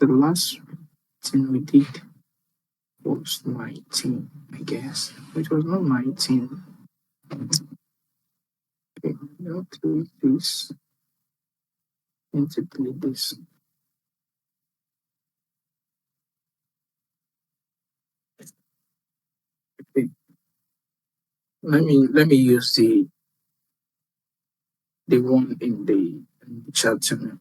The last thing we did was 19, I guess. It was not 19. Okay, now to this, into this. Okay, let me use the one in the chat channel.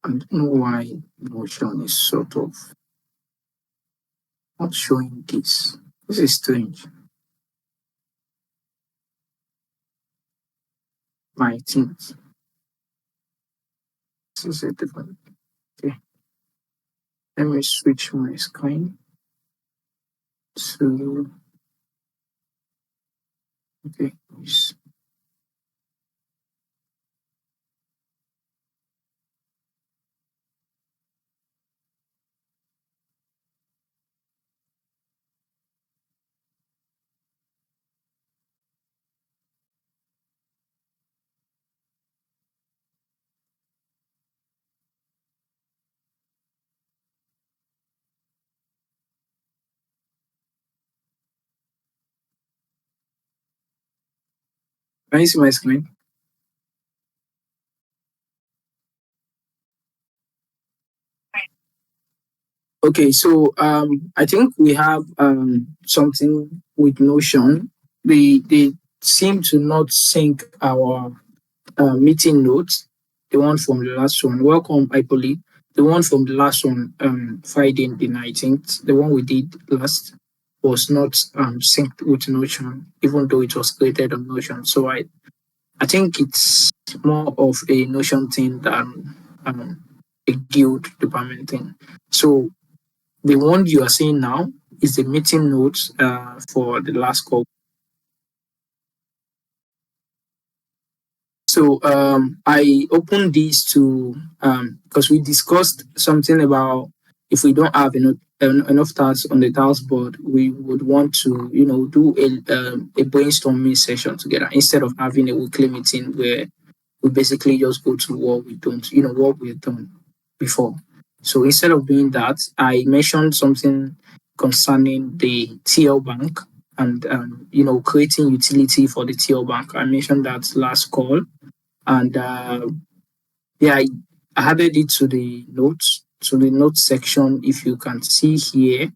I don't know why Notion is sort of not showing this. This is strange. 19th. This is a different. Okay, let me switch my screen to. Okay, yes. Can you see my screen? Okay, so I think we have something with Notion. They seem to not sync our meeting notes. The one from the last one. Welcome, I believe. The one from the last one, Friday the 19th, the one we did last, was not synced with Notion, even though it was created on Notion. So I think it's more of a Notion thing than a guild department thing. So the one you are seeing now is the meeting notes for the last call. So I opened these to because we discussed something about if we don't have enough tasks on the task board, we would want to do a brainstorming session together instead of having a weekly meeting where we basically just go to what we don't, what we've done before. So instead of doing that, I mentioned something concerning the TL bank and creating utility for the TL bank. I mentioned that last call, and yeah, I added it to the notes section. If you can see here,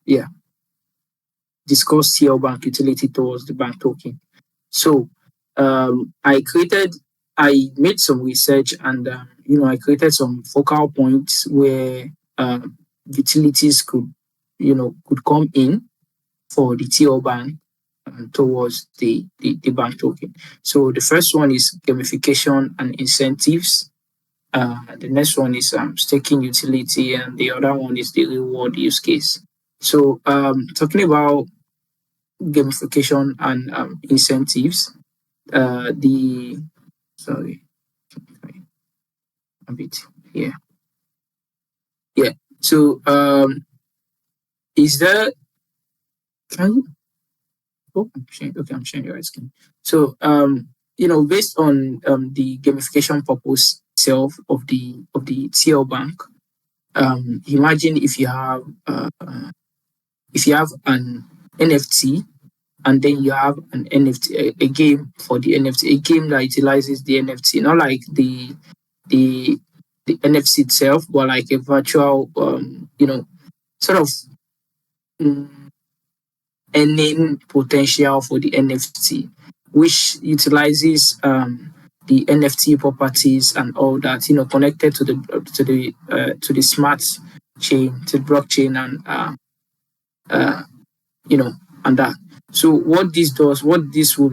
yeah, discuss TL bank utility towards the bank token. So I made some research and I created some focal points where utilities could come in for the TL bank towards the bank token. So the first one is gamification and incentives. The next one is staking utility, and the other one is the reward use case. So talking about gamification and incentives, the sorry, a bit here. Yeah. So is there can you okay, I'm sharing your screen. So based on the gamification purpose itself of the TL bank, imagine if you have an NFT and then you have an NFT, a game for the NFT, a game that utilizes the NFT, not like the the NFC itself, but like a virtual, sort of mm, earning potential for the NFT, which utilizes the NFT properties and all that, connected to the smart chain, to the blockchain, and uh, you know, and that. So what this will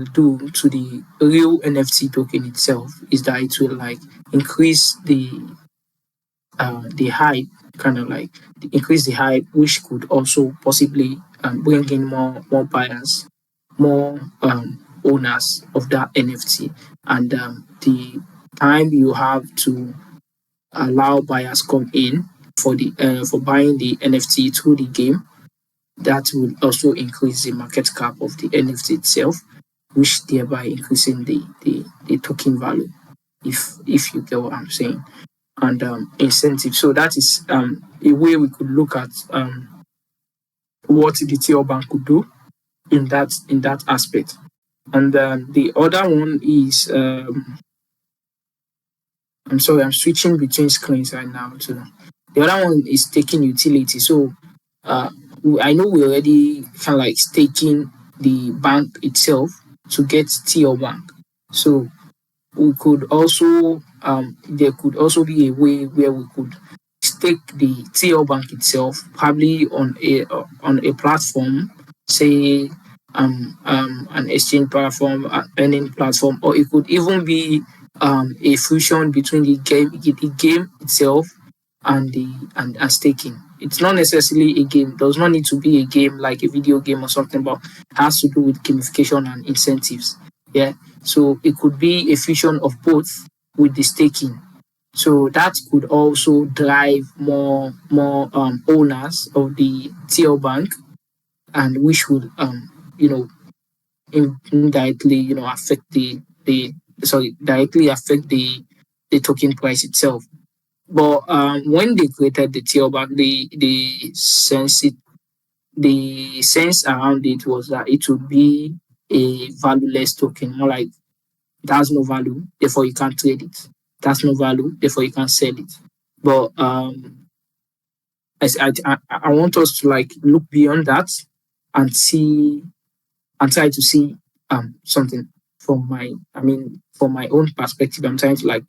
do to the real NFT token itself is that it will like increase the hype, kind of like increase the hype, which could also possibly bring in more buyers, more owners of that NFT, and the time you have to allow buyers come in for buying the NFT through the game, that will also increase the market cap of the NFT itself, which thereby increasing the token value. if you get what I'm saying, and incentive. So that is a way we could look at what the TL bank could do in that aspect. And the other one is I'm sorry, I'm switching between screens right now too. The other one is staking utility. So uh, I know we already kind of like staking the bank itself to get TL bank. So we could also there could also be a way where we could stake the TL bank itself, probably on a platform, say an exchange platform, an earning platform, or it could even be a fusion between the game itself and and staking. It's not necessarily a game. It does not need to be a game like a video game or something, but it has to do with gamification and incentives. Yeah. So it could be a fusion of both with the staking. So that could also drive more owners of the TL bank, and which would you know indirectly affect the sorry directly affect the token price itself. But when they created the TL bank, the sense around it was that it would be a valueless token, more like it has no value, therefore you can't trade it. It has no value, therefore you can't sell it. But I want us to like look beyond that and see and try to see something from my own perspective. I'm trying to like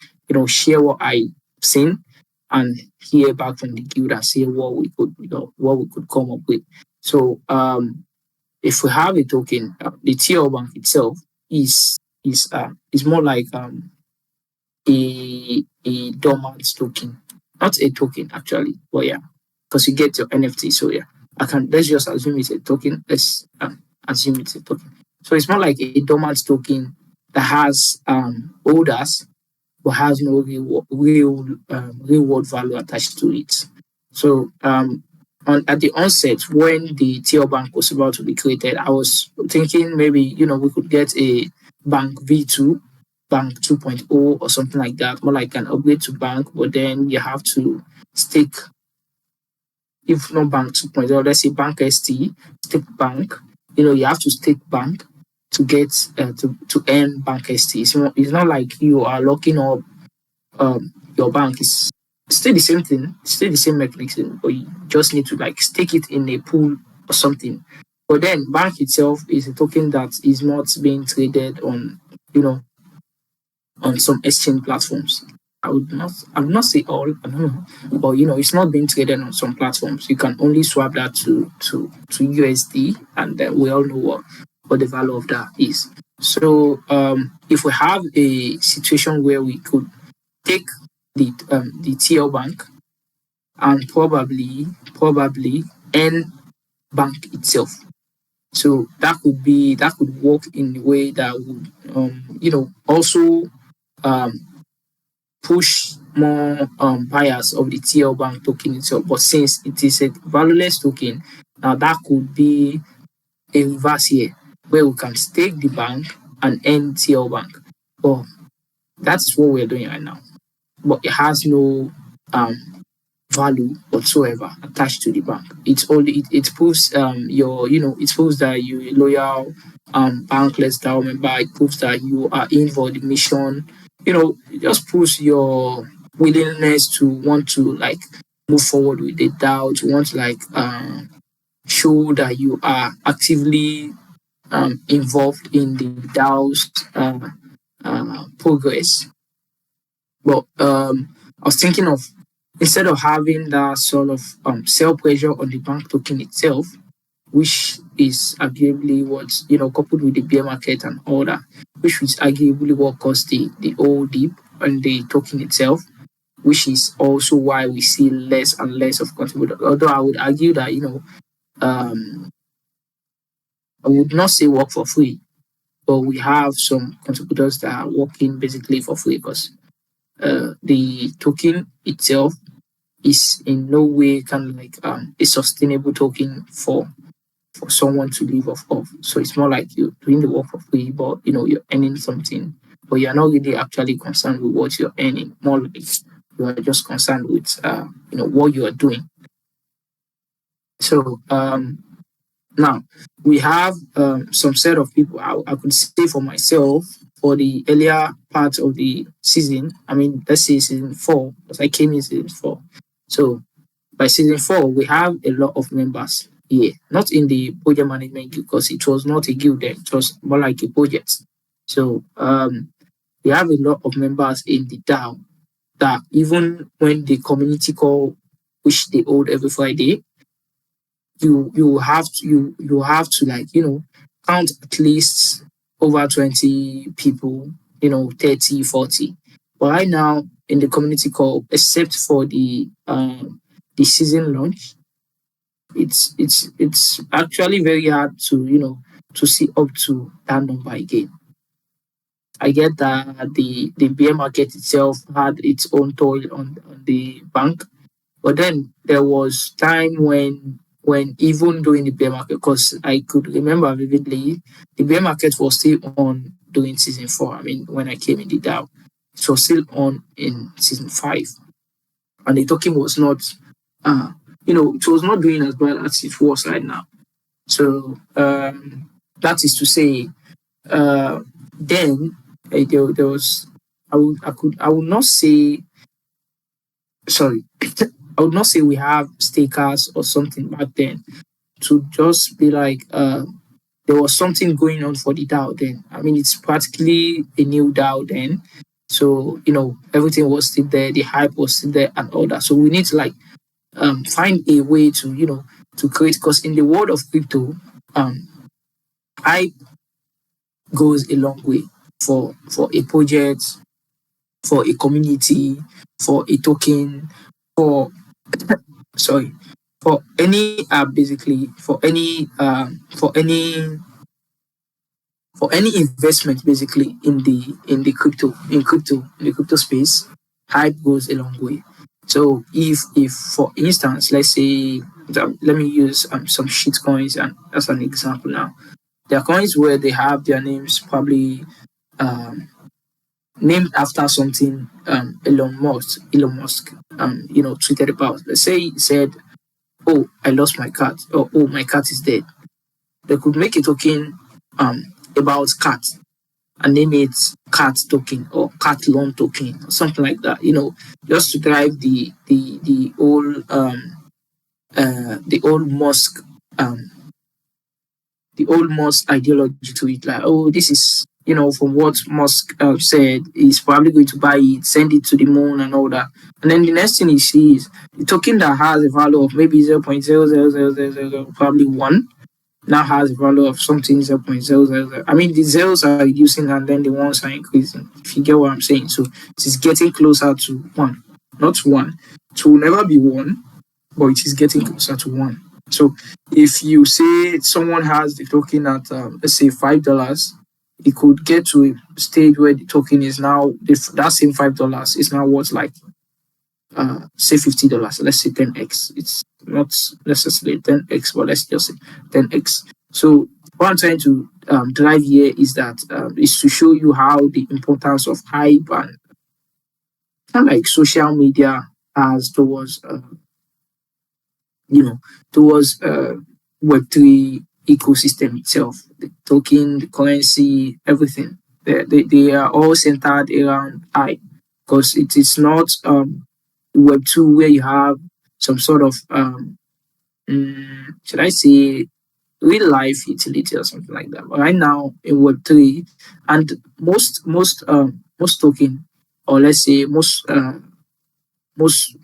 share what I've seen and hear back from the guild and see what we could come up with. So if we have a token, the TL bank itself is more like a dormant token, not a token actually, but yeah, because you get your NFT. So yeah, let's just assume it's a token. Let's assume it's a token. So it's more like a dormant token that has holders but has no real world value attached to it. So at the onset, when the TL bank was about to be created, I was thinking maybe we could get a bank V2, bank 2.0 or something like that, more like an upgrade to bank, but then you have to stake, if not bank 2.0, let's say bank ST, stake bank. You have to stake bank to get to earn bank ST. It's not like you are locking up your bank. Is still the same thing, still the same mechanism, but you just need to like stake it in a pool or something. But then bank itself is a token that is not being traded on, on some exchange platforms. I would not say all, I don't know. But it's not being traded on some platforms. You can only swap that to USD, and then we all know what the value of that is. So if we have a situation where we could take the TL bank and probably earn bank itself. So that could work in a way that would also um, push more buyers of the TL bank token itself. But since it is a valueless token, now that could be a reverse here where we can stake the bank and earn TL bank. But that's what we're doing right now. But it has no value whatsoever attached to the bank. It's only it proves it proves that you're a loyal bankless DAO member. It proves that you are in for the mission. It just proves your willingness to want to like move forward with the DAO, to want to like show that you are actively involved in the DAO's progress. But I was thinking of, instead of having that sort of sell pressure on the bank token itself, which is arguably what, coupled with the bear market and all that, which is arguably what caused the whole dip on the token itself, which is also why we see less and less of contributors. Although I would argue that, um, I would not say work for free, but we have some contributors that are working basically for free because the token itself is in no way kind of like a sustainable token for someone to live off of. So it's more like you're doing the work for free, but you're earning something, but you're not really actually concerned with what you're earning. More like you are just concerned with what you are doing. So now we have some set of people. I could say for myself for the earlier part of the season. I mean, let's say season 4, because I came in season 4. So by season 4, we have a lot of members here, not in the project management guild because it was not a guild then, it was more like a project. So we have a lot of members in the DAO that even when the community call, which they hold every Friday, you have to count at least over 20 people, 30, 40. But right now in the community call, except for the season launch, it's actually very hard to to see up to that number again. I get that the bear market itself had its own toll on the bank, but then there was time when even during the bear market, because I could remember vividly, the bear market was still on during season 4. I mean, when I came in the DAO, it was still on in season 5, and the token was not, it was not doing as bad as it was right now. So that is to say, then there was, I would not say, sorry, I would not say we have stakers or something back then to just be like there was something going on for the DAO then. I mean, it's practically a new DAO then. So, everything was still there, the hype was still there and all that. So we need to find a way to, to create, because in the world of crypto, hype goes a long way for a project, for a community, for a token, for sorry, for any basically for any investment basically in the crypto space, hype goes a long way. So if for instance, let's say let me use some shit coins and as an example now. There are coins where they have their names probably um, named after something Elon Musk tweeted about. Let's say he said, "Oh, I lost my cat," or "Oh, my cat is dead." They could make a token about cat and name it cat token or cat loan token or something like that. Just to drive the old Musk um the old Musk ideology to it. Like, oh, this is from what Musk said, he's probably going to buy it, send it to the moon and all that. And then the next thing he sees, the token that has a value of maybe 0.00000, probably 1, now has a value of something 0.000. I mean, the zeros are reducing and then the ones are increasing, if you get what I'm saying. So it is getting closer to 1, not 1. It will never be 1, but it is getting closer to 1. So if you say someone has the token at let's say $5, it could get to a stage where the token is now that same $5 is now worth like say $50. Let's say 10x. It's not necessarily 10x, but let's just say 10x. So what I'm trying to drive here is that is to show you how the importance of hype and kind of like social media has towards Web3 ecosystem itself, the token, the currency, everything. They are all centered around I, because it is not Web2 where you have some sort of should I say real life utility or something like that. But right now in Web3, and most token, or let's say most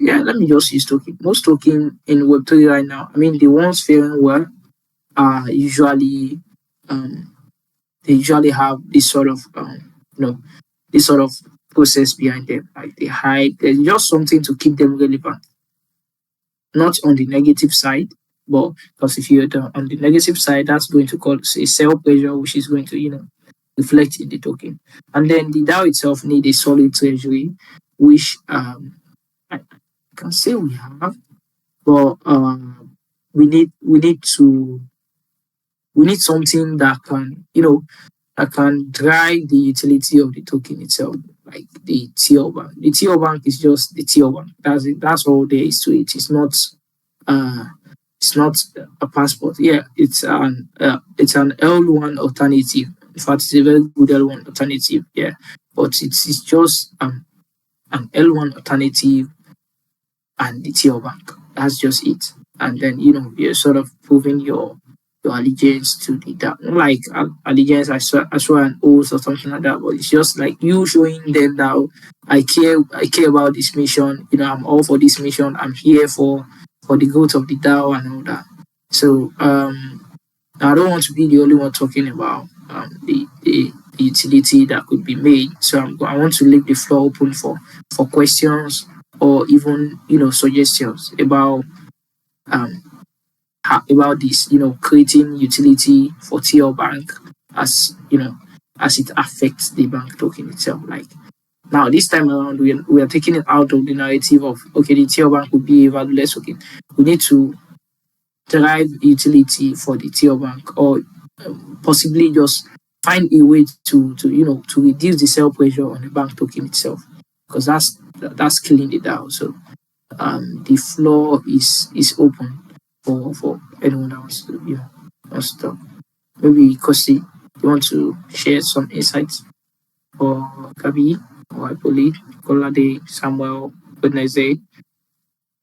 let me just use token. Most token in Web3 right now, I mean the ones faring well are usually they usually have this sort of this sort of process behind them. Like they hype, there's just something to keep them relevant. Not on the negative side, but because if you're on the negative side, that's going to cause a sell pressure, which is going to reflect in the token. And then the DAO itself need a solid treasury, which I can say we have, but we need something that can I can drive the utility of the token itself, like the TL bank. The TL bank is just the TL bank. That's it. That's all there is to it. Uh it's not a passport. Yeah, it's an L1 alternative. In fact, it's a very good L1 alternative. Yeah, but it's just an L1 alternative and the TL bank. That's just it. And then you're sort of proving your allegiance to the that like allegiance. I swear an oath or something like that. But it's just like you showing them that I care about this mission. I'm all for this mission. I'm here for the growth of the DAO and all that. So I don't want to be the only one talking about the utility that could be made. So I want to leave the floor open for questions or even suggestions um about this, creating utility for TL Bank as as it affects the bank token itself. Like now, this time around, we are taking it out of the narrative of okay, the TL Bank would be a valueless token. We need to drive utility for the TL Bank, or possibly just find a way to reduce the sell pressure on the bank token itself, because that's killing it down. So the floor is open for anyone that wants to talk. Maybe Kosi, you want to share some insights, or Gabi, or Ipoli, Kolade, Samuel, Wednesday.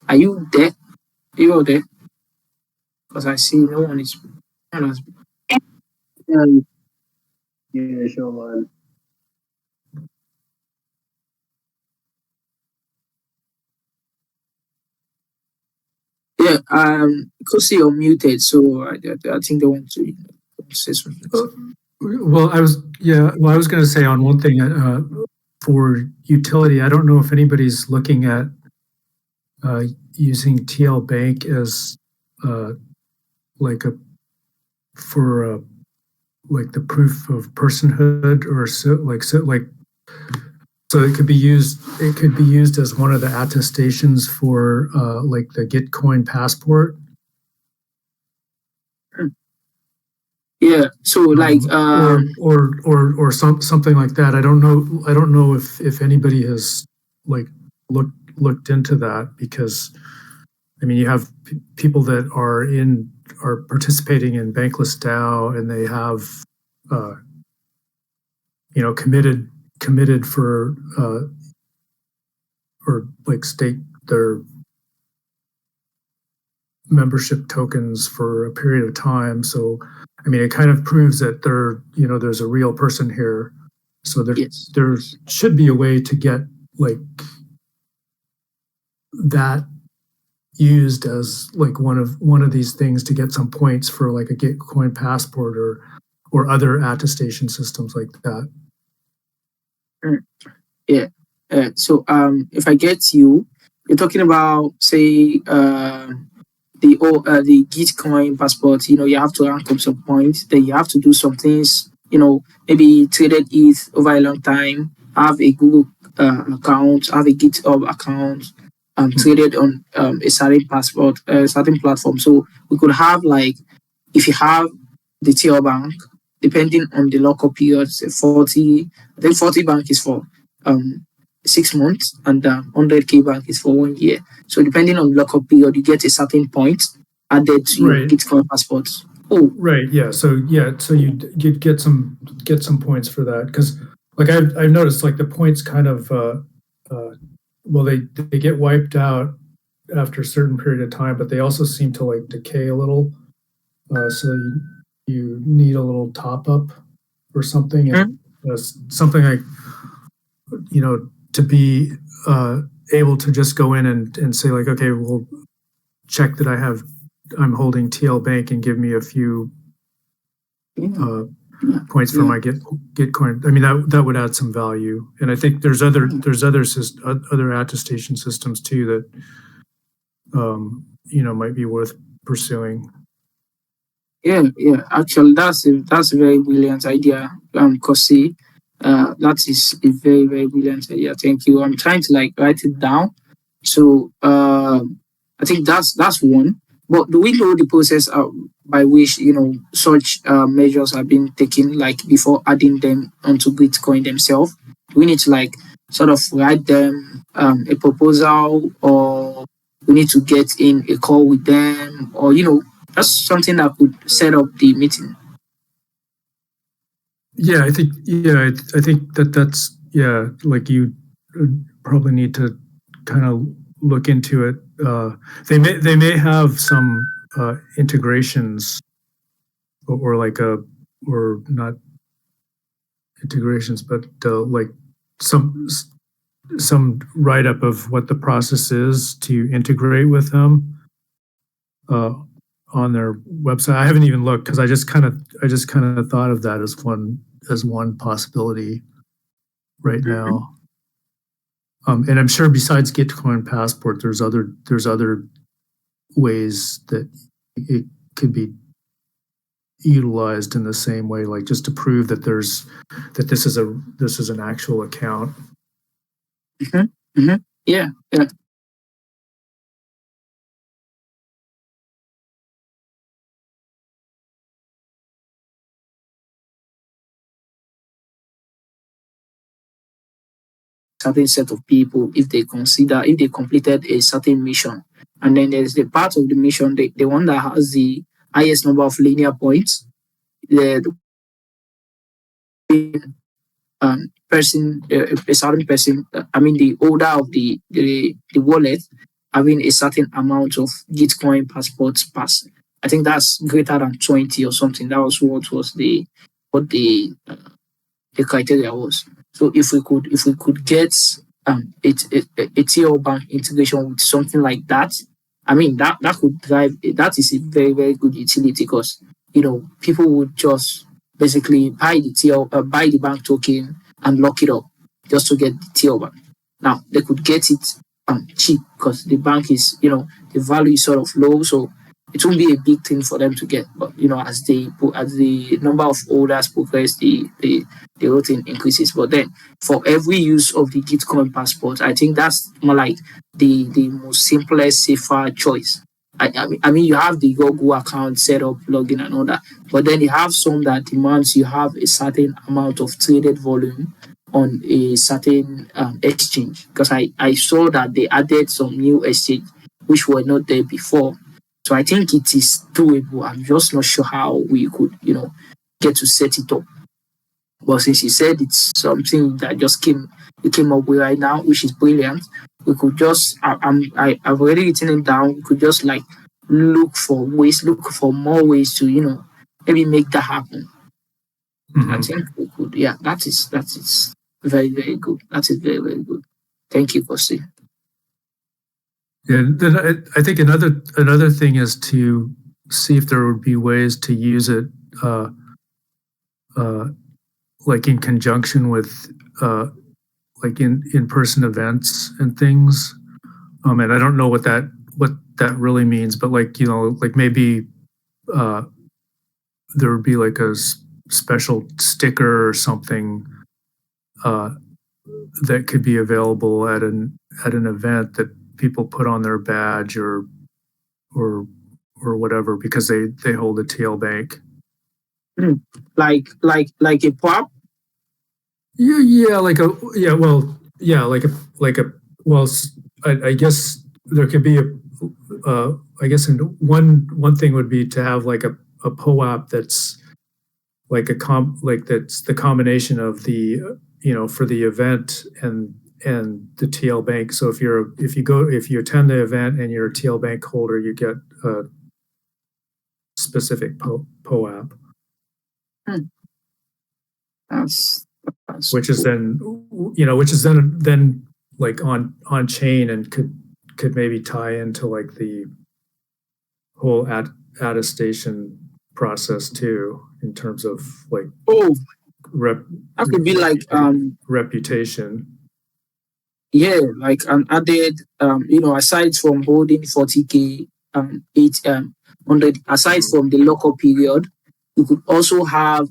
Are you there? You all there? Because I see no one is. No one has- Yeah, sure, man. Yeah, Kosi, you're muted, so I think they want to say something. Well, I was going to say on one thing for utility. I don't know if anybody's looking at using TL Bank as like like the proof of personhood, or so it could be used. It could be used as one of the attestations for like the Gitcoin passport. Yeah, so like or something like that. I don't know if anybody has like looked into that, because I mean you have people that are participating in Bankless DAO, and they have committed for or like stake their membership tokens for a period of time. So I mean, it kind of proves that there's a real person here. So there should be a way to get like that used as like one of these things to get some points for like a Gitcoin passport or other attestation systems like that. Yeah. So if I get you're talking about say the Gitcoin passport. You have to rank up some points. Then you have to do some things. Maybe traded ETH over a long time. Have a Google account. Have a GitHub account. Traded on a certain passport, a certain platform. So we could have like, if you have the TL Bank, depending on the local period, say 40. I think 40 bank is for 6 months, and 100K bank is for 1 year. So depending on local period, you get a certain point added to your Gitcoin passports. Oh, right, yeah. So you get some points for that, because like I've noticed like the points kind of well they get wiped out after a certain period of time, but they also seem to like decay a little. So you need a little top up or something, and something like to be able to just go in and say like, okay, we'll check that I'm holding TL Bank and give me a few points for my Gitcoin. I mean that would add some value, and I think there's other attestation systems too that might be worth pursuing. Yeah. Actually, that's a very brilliant idea, Kosi. That is a very, very brilliant idea. Thank you. I'm trying to like write it down. So I think that's one. But do we know the process? by which such measures are being taken, like before adding them onto Bitcoin themselves? We need to like sort of write them a proposal, or we need to get in a call with them, or that's something that could set up the meeting. Yeah, I think that's like you probably need to kind of look into it. They may have some integrations or not integrations, but like some write up of what the process is to integrate with them on their website. I haven't even looked because I just kind of thought of that as one possibility right now. And I'm sure besides Gitcoin Passport, there's other ways that it could be utilized in the same way, like just to prove that this is an actual account. Yeah. Certain set of people, if they completed a certain mission, and then there's the part of the mission, the one that has the highest number of linear points, the person, a certain person, the holder of the wallet, having a certain amount of Gitcoin passports pass. I think that's greater than 20 or something. That was what the criteria was. So if we could get a TL Bank integration with something like that, that could drive. That is a very, very good utility, because people would just basically buy the bank token and lock it up just to get the TL Bank. Now they could get it cheap because the bank is the value is sort of low, so it won't be a big thing for them to get. But as the number of holders progress, the whole thing increases. But then for every use of the Gitcoin passport, I think that's more like the most simplest, safer choice. You have the Google account set up, login and all that, but then you have some that demands you have a certain amount of traded volume on a certain exchange. Because I saw that they added some new exchange which were not there before. So I think it is doable. I'm just not sure how we could, get to set it up. But since you said it's something that you came up with right now, which is brilliant, we could just, I've already written it down. We could just like look for more ways to, maybe make that happen. Mm-hmm. I think we could. Yeah, that is very, very good. That is very, very good. Thank you, Kosi. Yeah, then I think another thing is to see if there would be ways to use it, like in conjunction with, like in-person events and things. And I don't know what that really means, but like maybe there would be like a special sticker or something that could be available at an event that people put on their badge or whatever because they hold a TL Bank. Like a pop. I guess there could be I guess one thing would be to have like a POAP that's like that's the combination of the for the event and the TL Bank. So if you attend the event and you're a TL Bank holder, you get a specific POAP. Which is then like on chain and could maybe tie into like the whole attestation process too, in terms of like that could be like reputation. Yeah, like an added aside from holding 40K 100, aside from the lock-up period, you could also have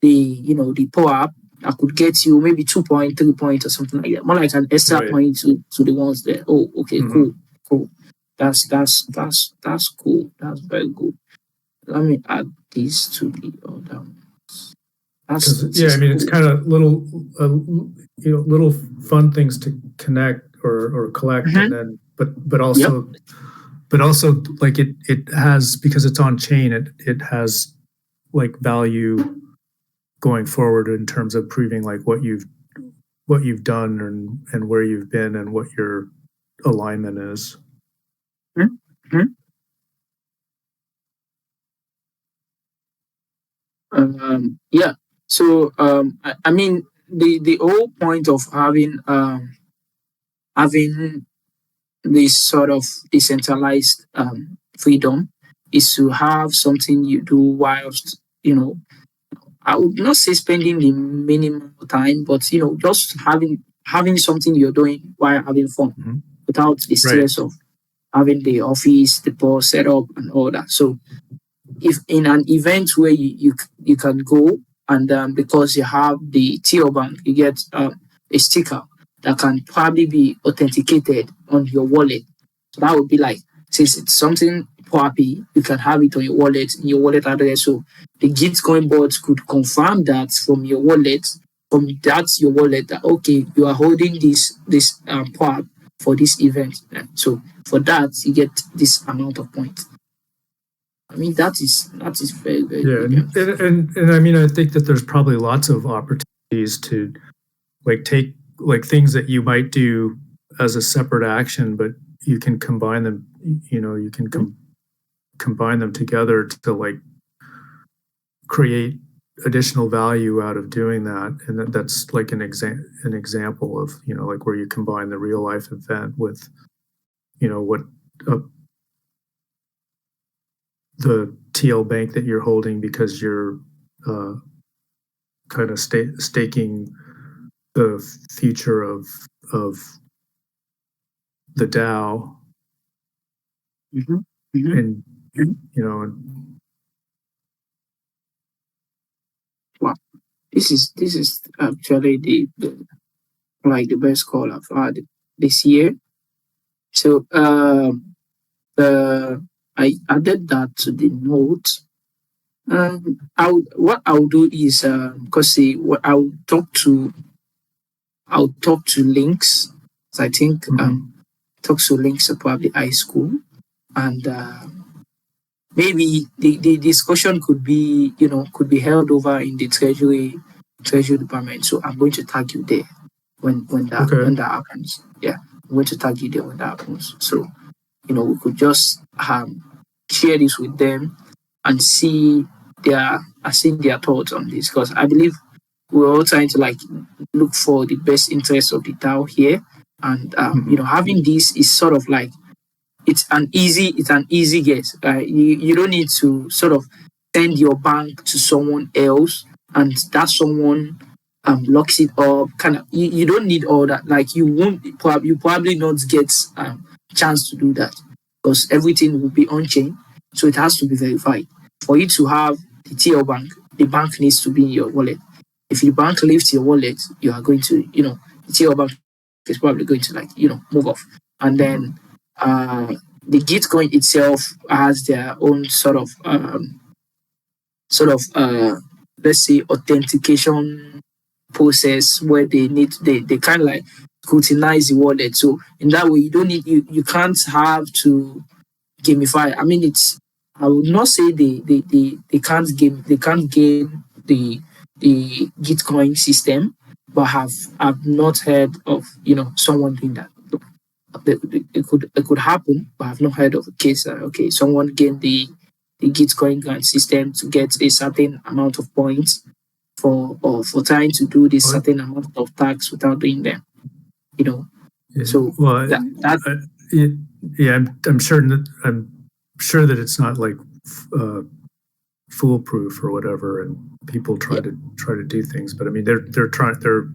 the the POAP that could get you maybe 2 point, 3 point or something like that. More like an extra point to the ones there. Oh, okay, cool. That's cool. That's very good. let me add these to the other ones. That's Because I mean, it's kind of little, little fun things to connect or collect, and then but also like it has, because it's on chain, it has like value going forward in terms of proving like what you've done and where you've been and what your alignment is. Yeah. So I mean the whole point of having this sort of decentralized freedom is to have something you do whilst, I would not say spending the minimum time, but just having something you're doing while having fun without the stress of having the office, the boss set up and all that. So if in an event where you can go and because you have the TO Bank, you get a sticker that can probably be authenticated on your wallet. So that would be like, since it's something POAP, you can have it on your wallet, in your wallet address. So the Gitcoin bots could confirm that from your wallet, that okay, you are holding this POAP for this event. So for that, you get this amount of points. I mean, that is very, very good. And I mean, I think that there's probably lots of opportunities to like take like things that you might do as a separate action, but you can combine them. You can combine them together to like create additional value out of doing that, and that's like an example of like where you combine the real life event with what the TL Bank that you're holding, because you're kind of staking the future of the DAO, and wow, this is actually the best call I've had this year. So I added that to the note. What I'll do is I'll talk to Links. So I think talk to Links at probably high school, and maybe the discussion could be held over in the treasury department. So I'm going to tag you there when that happens. Yeah, I'm going to tag you there when that happens. So we could just share this with them and see their thoughts on this, because I believe we're all trying to like look for the best interest of the DAO here, and having this is sort of like it's an easy guess. You don't need to sort of send your bank to someone else and that someone locks it up. Kind of you don't need all that. Like you probably not get chance to do that, because everything will be on chain, so it has to be verified. For you to have the TL Bank, the bank needs to be in your wallet. If your bank lifts your wallet, you are going to, the TL Bank is probably going to move off. And then the Gitcoin itself has their own sort of let's say authentication process where they kind of like scrutinize the wallet. So in that way, you can't have to gamify. I mean, I would not say they can't game the Gitcoin system, but I've not heard of someone doing that. It could happen, but I've not heard of a case that okay, someone gamed the Gitcoin grant system to get a certain amount of points for trying to do this certain amount of tax without doing them. Yeah. So I'm sure that it's not like foolproof or whatever, and people try to do things, but I mean they're trying to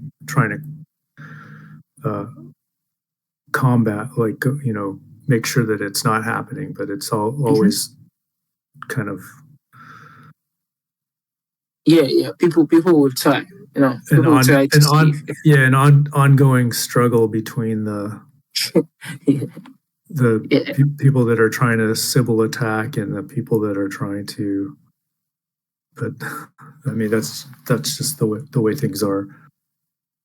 combat, like make sure that it's not happening, but it's always kind of people will try, an ongoing struggle between the the Yeah. people that are trying to Sybil attack and the people that are trying to. But I mean, that's just the way things are.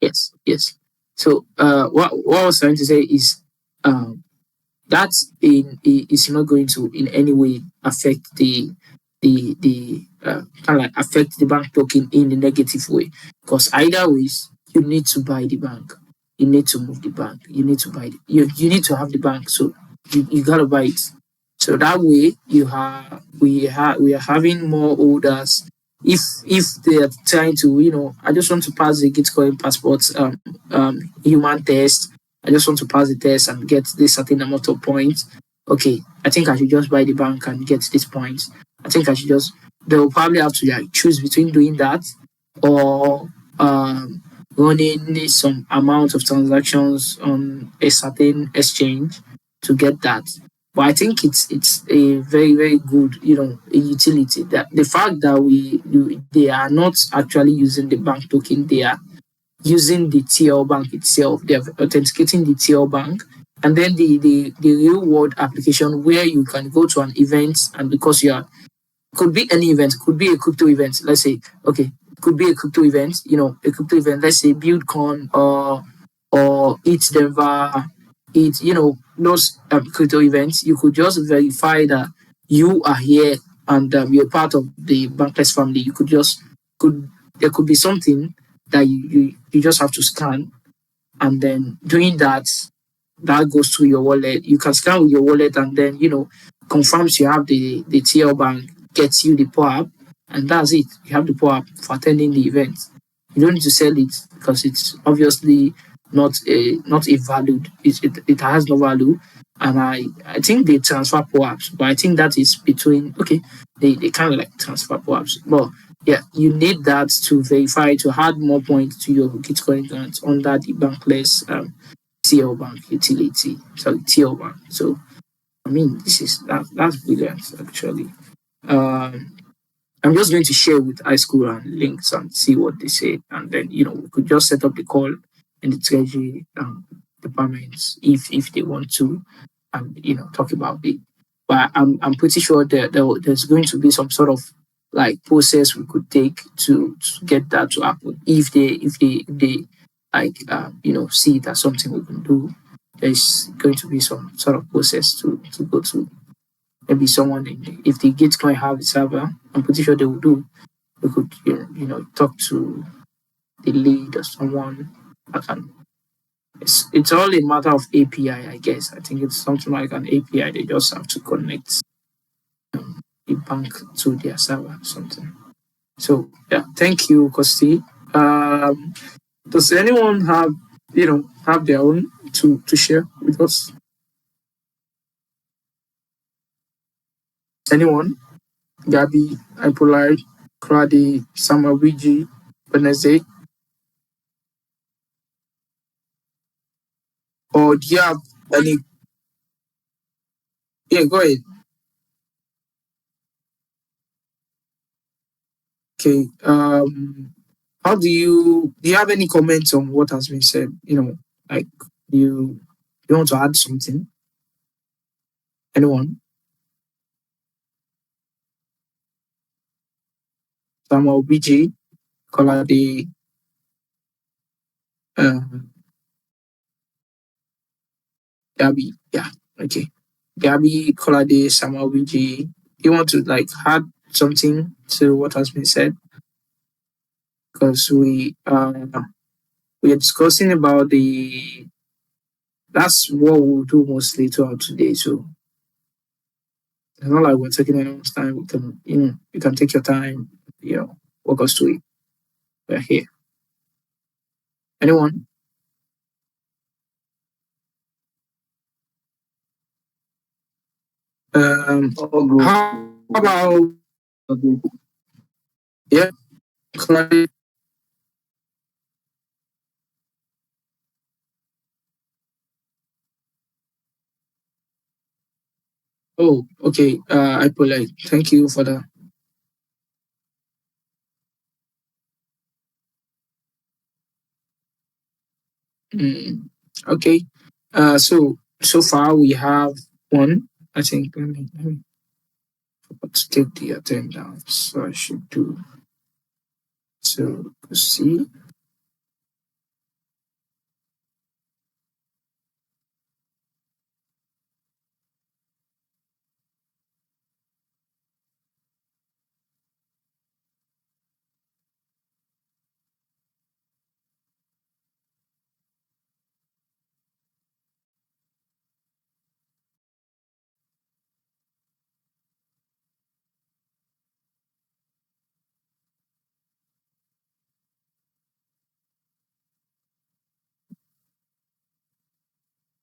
Yes, yes. So what I was trying to say is that is not going to in any way affect the kind of like affect the bank token in a negative way, because either ways you need to buy the bank, you need to move the bank, you need to buy you need to have the bank, so you gotta buy it. So that way we are having more orders. If they are trying to, I just want to pass the Gitcoin passport human test. I just want to pass the test and get this certain amount of points. Okay, I think I should just buy the bank and get these points. I think I should just. They'll probably have to like choose between doing that or running some amount of transactions on a certain exchange to get that. But I think it's a very very good a utility, that the fact that they are not actually using the bank token, they are using the TL bank itself. They're authenticating the TL bank. And then the real world application where you can go to an event, and because you are, could be any event, could be a crypto event. Let's say, okay, could be a crypto event, a crypto event, let's say BuildCon or Eat Denver, those crypto events. You could just verify that you are here and you're part of the Bankless family. You could there could be something that you just have to scan, and then doing that, that goes to your wallet. You can scan with your wallet and then confirms you have the TL bank, gets you the POAP, and that's it. You have the POAP for attending the event. You don't need to sell it because it's obviously not a valued. It has no value. And I think they transfer POAPs, but I think that is between, okay, they kind of like transfer POAPs. But yeah, you need that to verify, to add more points to your Gitcoin grant under the Bankless TL bank utility. Sorry, TL bank. So I mean, that's brilliant actually. Um, I'm just going to share with iSchool and links and see what they say, and then we could just set up the call in the treasury departments if they want to, and talk about it. But I'm pretty sure that there's going to be some sort of like process we could take to get that to happen. If they like see it as something we can do, there's going to be some sort of process to go to. Maybe someone, if the Gitcoin have a server, I'm pretty sure they will do. We could talk to the lead or someone that can. It's all a matter of API, I guess. I think it's something like an API. They just have to connect the bank to their server or something. So yeah, thank you, Kosti. Does anyone have their own to share with us? Anyone? Gabby, Ipolite, Claudia, Samawiji, Benezet? Or do you have any? Yeah, go ahead. Okay. How do you have any comments on what has been said? Like you want to add something? Anyone? Samuel BG, Colade, uh, Gabby. Yeah. Okay. Gabby, Colade, Samuel BG. You want to like add something to what has been said? Because we are discussing about that's what we'll do mostly throughout today. So it's not like we're taking anyone's time. We can, you can take your time, walk us through it. We're here. Anyone? All good. How about, Okay. yeah, Claudia? Oh, okay. I polite. Thank you for that. Mm, okay. So So far, we have one. I think let me take the attendance. So I should do so. See.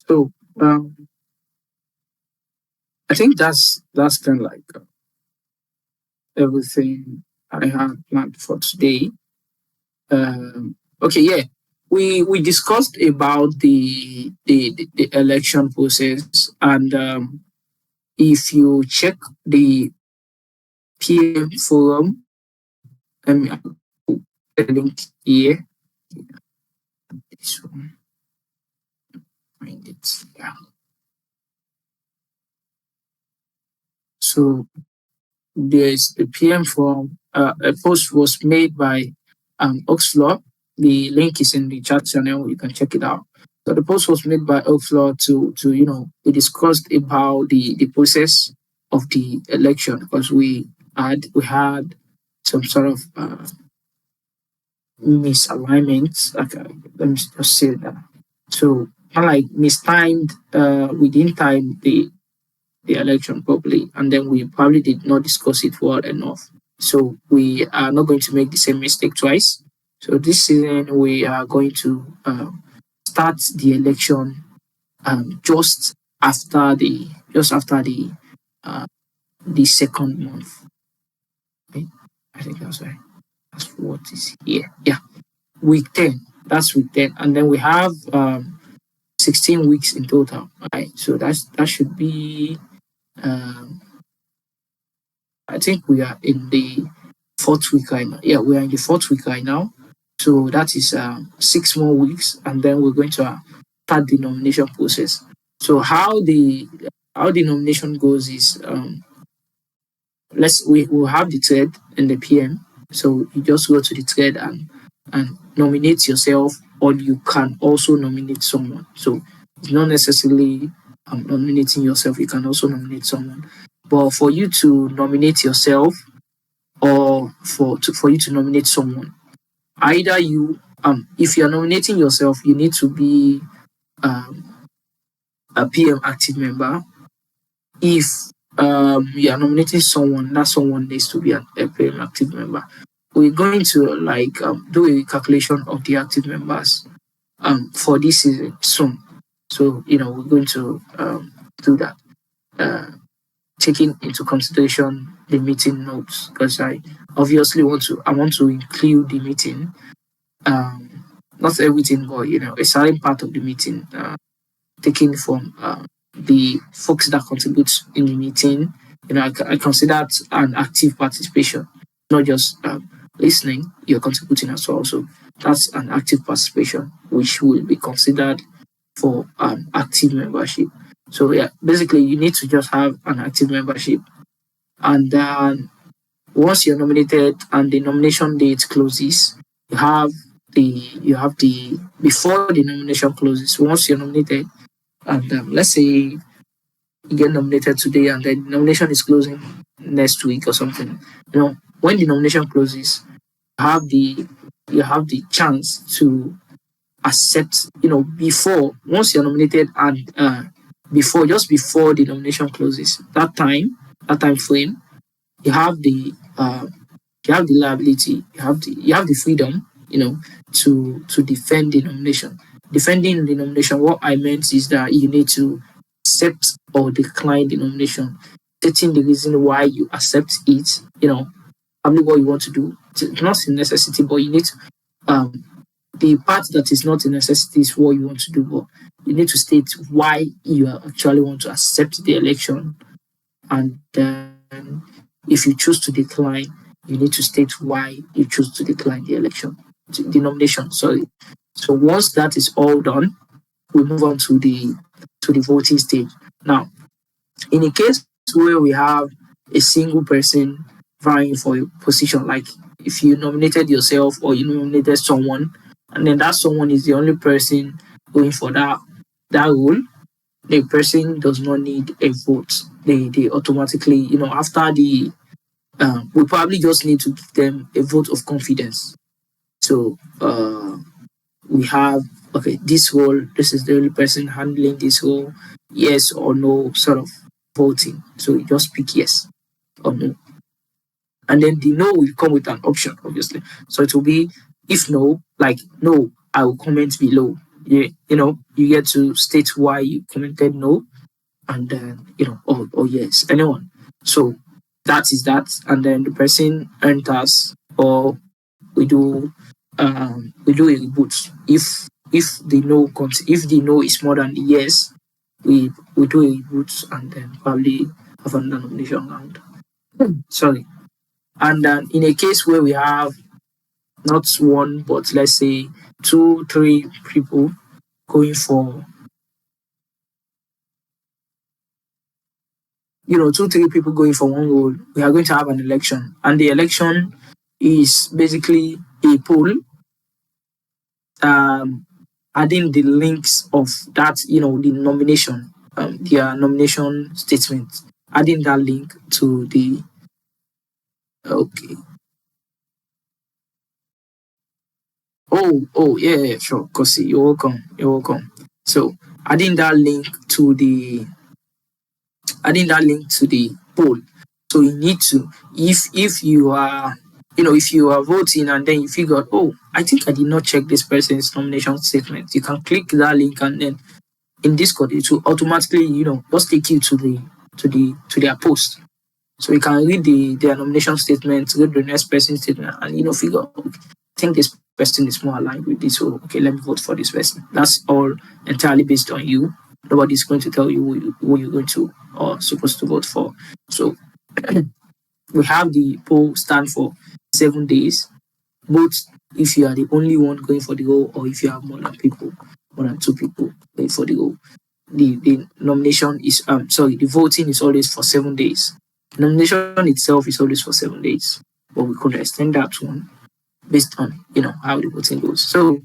So I think that's kind of like everything I had planned for today. Okay, yeah. We discussed about the election process, and if you check the PM forum, I'll put the link here. This one, find it. Yeah. So there's the PM forum. A post was made by Oxflor. The link is in the chat channel. You can check it out. So the post was made by Oxflor to we discussed about the process of the election, because we had some sort of misalignments. Okay, let me just say that. So unlike mistimed, we didn't time the election properly, and then we probably did not discuss it well enough. So we are not going to make the same mistake twice. So this season we are going to start the election just after the second month. Right? I think that's right. That's what is here. Yeah, week 10. That's week 10, and then we have 16 weeks in total. Right. So that should be um, I think we are in the fourth week right now. Yeah, we are in the fourth week right now. So that is 6 more weeks, and then we're going to start the nomination process. So how the nomination goes is we will have the thread in the PM. So you just go to the thread and nominate yourself, or you can also nominate someone. So it's not necessarily nominating yourself. You can also nominate someone. But for you to nominate yourself, or for you to nominate someone, either you if you're nominating yourself, you need to be um, a PM active member. If you are nominating someone, that someone needs to be a PM active member. We're going to do a calculation of the active members for this season soon. So we're going to do that. Taking into consideration the meeting notes, because I obviously want to include the meeting, not everything, but a certain part of the meeting, taken from the folks that contribute in the meeting. I consider it an active participation, not just listening. You're contributing as well. So that's an active participation, which will be considered for active membership. So yeah, basically you need to just have an active membership, and then once you're nominated and the nomination date closes, you have the before the nomination closes. Once you're nominated, and let's say you get nominated today, and then the nomination is closing next week or something. When the nomination closes, you have the chance to accept. Before once you're nominated, and before the nomination closes, that time frame, you have the liability, you have the freedom, to defend the nomination. Defending the nomination, what I meant is that you need to accept or decline the nomination, stating the reason why you accept it, probably what you want to do. It's not a necessity, but you need to, the part that is not a necessity is what you want to do, but you need to state why you actually want to accept the election. And then if you choose to decline, you need to state why you choose to decline the nomination. Sorry. So once that is all done, we move on to the to the voting stage. Now, in a case where we have a single person vying for a position, like if you nominated yourself or you nominated someone, and then that someone is the only person going for that role, the person does not need a vote. They automatically, after the we probably just need to give them a vote of confidence. So we have, okay, this role, this is the only person handling this role, yes or no sort of voting. So you just pick yes or no. And then the no will come with an option, obviously. So it will be, if no, like no, I will comment below. Yeah, you get to state why you commented no, and then or yes, anyone. So that is that, and then the person enters, or we do a reboot. If the no is more than the yes, we do a reboot and then probably have another nomination round. Sorry. And then in a case where we have not one, but let's say 2, 3 people going for, 2, 3 people going for one role, we are going to have an election. And the election is basically a poll, adding the links of that, the nomination, their nomination statement, adding that link to the, okay. Oh, yeah, sure. Kosi, you're welcome. So adding that link to the poll. So you need to, if you are, if you are voting and then you figure out, oh, I think I did not check this person's nomination statement, you can click that link, and then in Discord it will automatically, just take you to their post. So you can read their nomination statement, read the next person's statement, and figure out, okay, I think this person is more aligned with this, so okay, let me vote for this person. That's all entirely based on you. Nobody's going to tell you who you're going to or supposed to vote for. So we have the poll stand for 7 days, both if you are the only one going for the role or if you have more than 2 people going for the role. The nomination is the voting is always for 7 days. Nomination itself is always for 7 days, but we could extend that one based on how the voting goes. So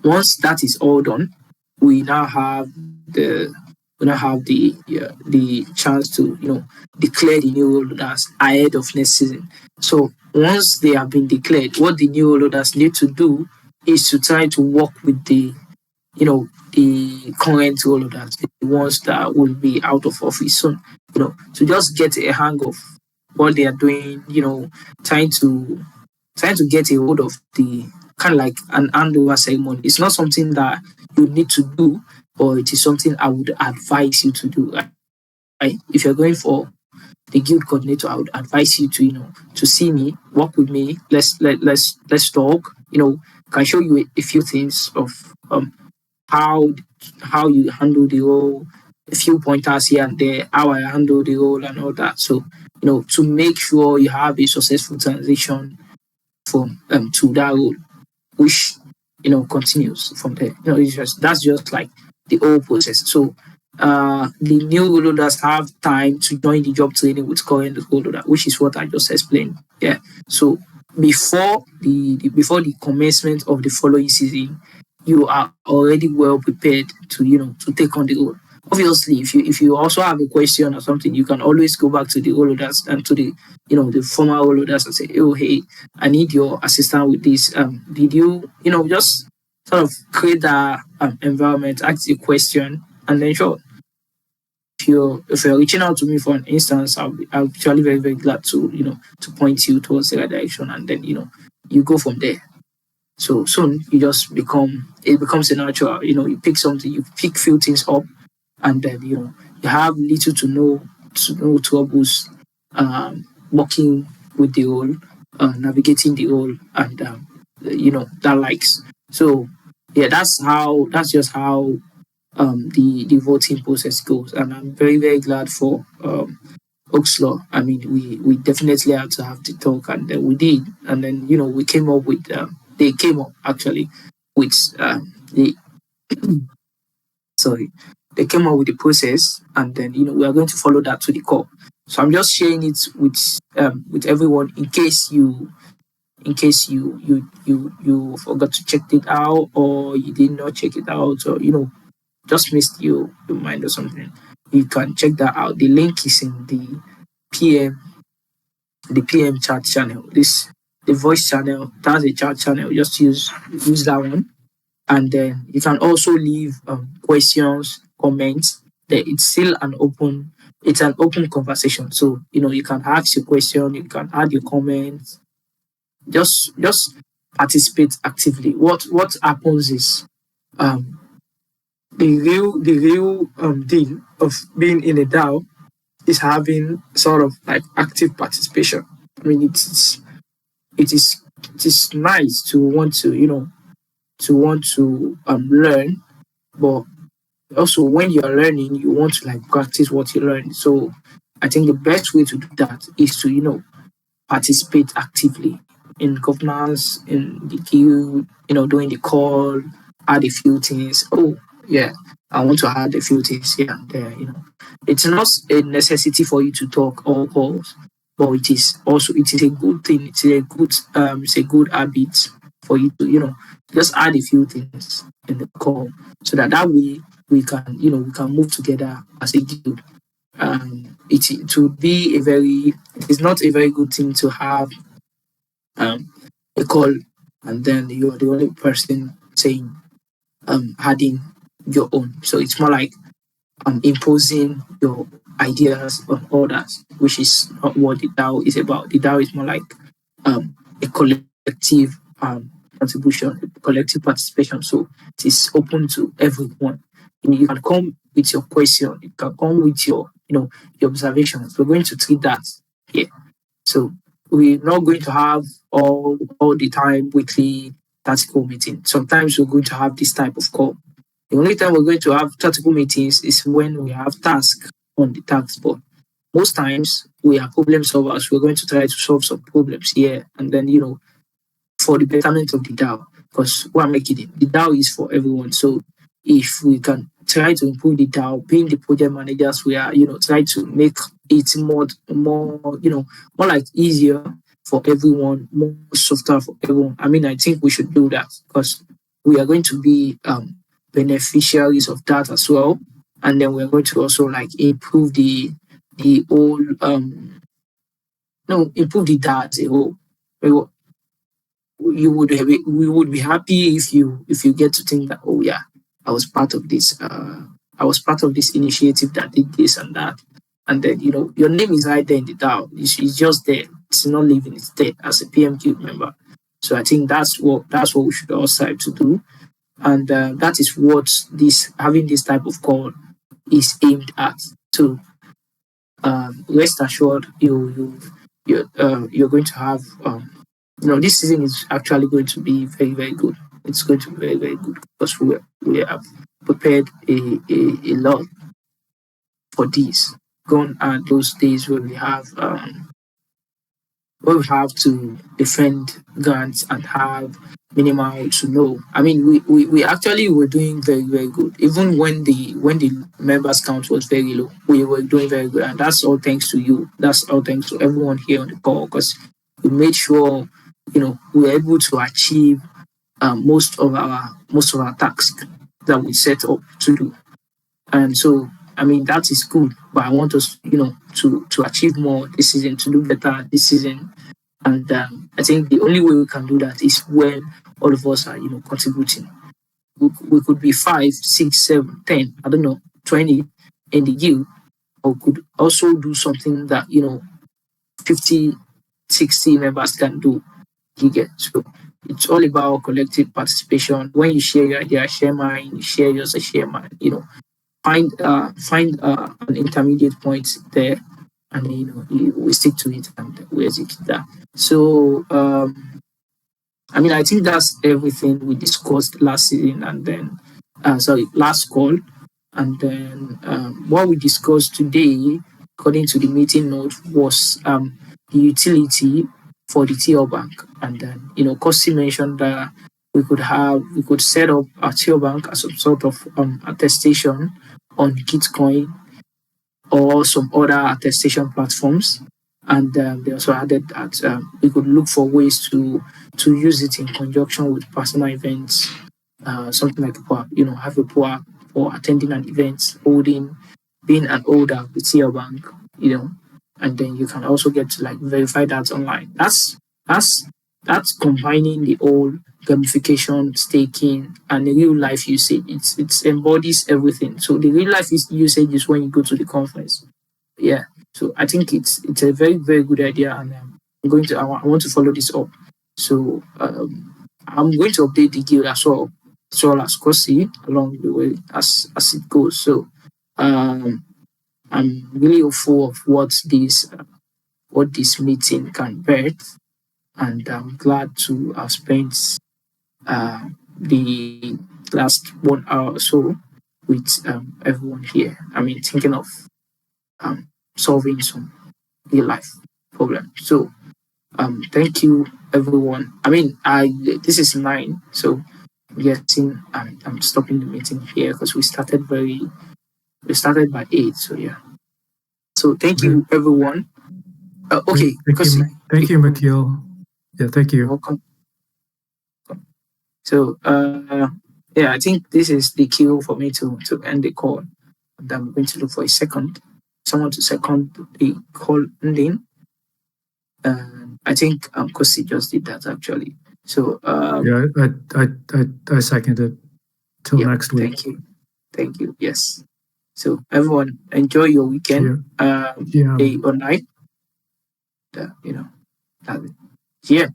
once that is all done, we now have the chance to declare the new role holders ahead of next season. So once they have been declared, what the new role holders need to do is to try to work with the current role holders, the ones that will be out of office soon, to just get a hang of what they are doing, trying to get a hold of the kind of like an handover ceremony. It's not something that you need to do, but it is something I would advise you to do. Right? If you're going for the guild coordinator, I would advise you to see me, work with me. Let's talk. Can show you a few things of how you handle the role, a few pointers here and there, how I handle the role and all that. So to make sure you have a successful transition from to that role, which continues from there. That's just like the whole process. So the new role holders have time to join the job training with current role holder, which is what I just explained. Yeah. So before the commencement of the following season, you are already well prepared to take on the role. Obviously, if you also have a question or something, you can always go back to the role holders and to the the former role holders and say, oh hey, I need your assistance with this. Did you just sort of create that environment, ask a question, and then sure. If you're reaching out to me for an instance, I'll be actually very, very glad to to point you towards the right direction, and then you go from there. So soon it becomes a natural. You pick something, you pick few things up, and then you have little to no troubles working with the role, navigating the role, and that likes. So yeah, that's just how the voting process goes, and I'm very, very glad for Oxlaw. I mean, we definitely had to have the talk, and we did, and then we came up with they came up actually with the So they came up with the process, and then we are going to follow that to the core. So I'm just sharing it with everyone in case you forgot to check it out, or you did not check it out, or just missed your mind or something. You can check that out. The link is in PM the PM chat channel. The voice channel, that's a chat channel. Just use that one, and then you can also leave questions, comments. That it's an open conversation. So you can ask your question, you can add your comments. Just participate actively. What happens is um the real deal of being in a DAO is having sort of like active participation. I mean, it is it is nice to want to learn, but also when you're learning, you want to like practice what you learn. So I think the best way to do that is to participate actively in governance, in the guild, doing the call, add a few things. Oh, yeah, I want to add a few things here and there. It's not a necessity for you to talk all calls, but it is a good thing. It's a good habit for you to, just add a few things in the call, so that way we can move together as a guild. It's not a very good thing to have a call and then you're the only person saying adding your own. So it's more like imposing your ideas on others, which is not what the DAO is about. The DAO is more like a collective contribution, a collective participation. So it is open to everyone. You can come with your question, you can come with your observations. We're going to treat that here. So we're not going to have all the time weekly tactical meeting. Sometimes we're going to have this type of call. The only time we're going to have tactical meetings is when we have tasks on the task board. Most times we are problem solvers. We're going to try to solve some problems here, and then for the betterment of the DAO, because we're making it. The DAO is for everyone. So if we can try to improve the DAO, being the project managers, we are try to make it more like easier for everyone, more softer for everyone. I mean, I think we should do that because we are going to be beneficiaries of that as well, and then we're going to also like improve the whole improve the DAO as a whole. We would be happy if you get to think that, oh yeah, I was part of this initiative that did this and that, and then your name is right there in the DAO. It's just there. It's not living. It's there as a PMQ member. So I think that's what we should all strive to do, and that is what having this type of call is aimed at. So rest assured, you're going to have this season is actually going to be very, very good. It's going to be very, very good because we have prepared a lot for this. Gone are those days where we have to defend grants and have minimal to no. I mean, we actually were doing very, very good. Even when the members count was very low, we were doing very good, and that's all thanks to you. That's all thanks to everyone here on the call because we made sure we were able to achieve most of our tasks that we set up to do. And so, I mean, that is good, but I want us, to achieve more this season, to do better this season. And I think the only way we can do that is when all of us are, contributing. We could be 5, 6, 7, 10, I don't know, 20 in the guild, or could also do something that, 50, 60 members can do. You get. So it's all about collective participation. When you share your idea, share mine. You share yours, I share mine. Find an intermediate point there, and we stick to it and we execute that. So I mean, I think that's everything we discussed last season, and then last call, and then what we discussed today, according to the meeting note, was the utility for the TL Bank. And then, Kosi mentioned that we could set up our Theobank as some sort of attestation on Gitcoin or some other attestation platforms. And they also added that we could look for ways to use it in conjunction with personal events, something like have a POA for attending an event, being an holder with your bank, and then you can also get to like verify that online. That's combining the old gamification, staking, and the real life usage. It embodies everything. So the real life usage is when you go to the conference. Yeah. So I think it's a very, very good idea, and I want to follow this up. So I'm going to update the guild as well as Kosi along the way as it goes. So I'm really hopeful of what this meeting can birth, and I'm glad to have spent the last 1 hour or so with everyone here. I mean, thinking of solving some real life problem. So thank you everyone. I mean, this is 9, so I'm guessing I'm stopping the meeting here because we started by 8. So yeah. So thank you everyone. Okay. Thank you, Makil. Yeah, thank you. Welcome. So I think this is the cue for me to end the call. And I'm going to look for someone to second the call ending. I think Kosi just did that actually. So I second it. Till next week. Thank you. Yes. So everyone, enjoy your weekend, day or night. Yeah.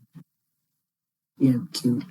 Yeah, cute.